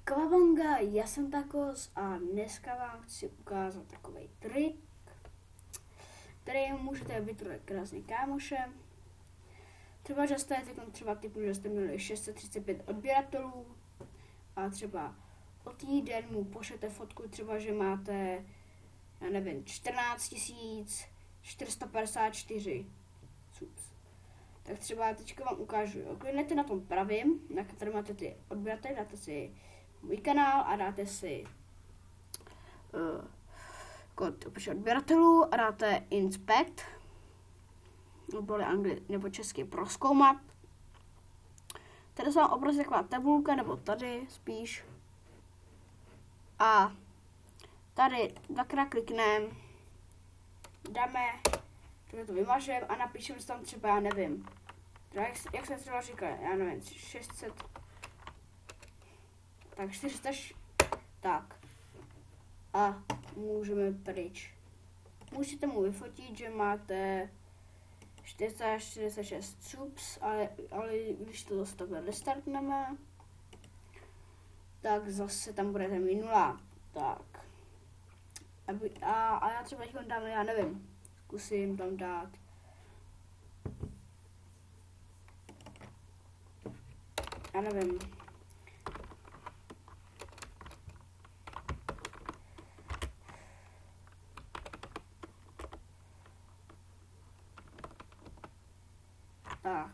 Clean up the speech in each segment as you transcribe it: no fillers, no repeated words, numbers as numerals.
Kavabonga, já jsem Takos a dneska vám chci ukázat takový trik, který můžete vytvořit krásně kámošem. Třeba, že jste třeba typu, že jste měli 635 odběratelů a třeba o týden mu pošlete fotku, třeba, že máte, já nevím, 14 454 subs. Tak třeba teďka vám ukážu, kliknete na tom pravým, na kterém máte ty odběratele, dáte si můj kanál a dáte si kód odběratelů a dáte inspect, nebo česky prozkoumat. Tady se vám obrazí taková tabulka, nebo tady spíš. A tady dvakrát klikneme, dáme, to vymažeme a napíšeme tam třeba, já nevím, jak jsem třeba říkal, já nevím, 600, tak 400, tak. A můžeme pryč. Můžete mu vyfotit, že máte 446 subs, ale když to zase takhle restartneme, tak zase tam budete mít 0. Tak. A já třeba teď dám, já nevím, zkusím tam dát. Já nevím. Tak.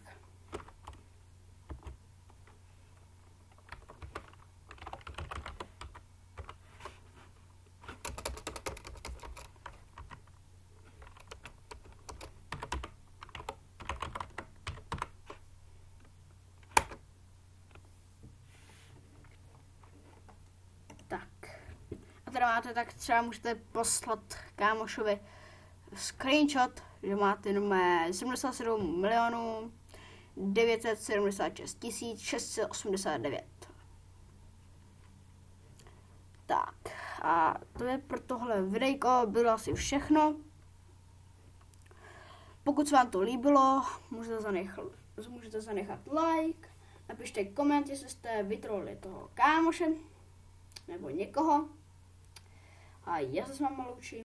A teda máte, tak třeba můžete poslat kámošovi screenshot, že máte normálně 77 milionů 976 689. Tak, a to je pro tohle videjko bylo asi všechno. Pokud se vám to líbilo, můžete zanechat like, napište koment, jestli jste vytrolili toho kámoše nebo někoho. A já se s vámi loučím.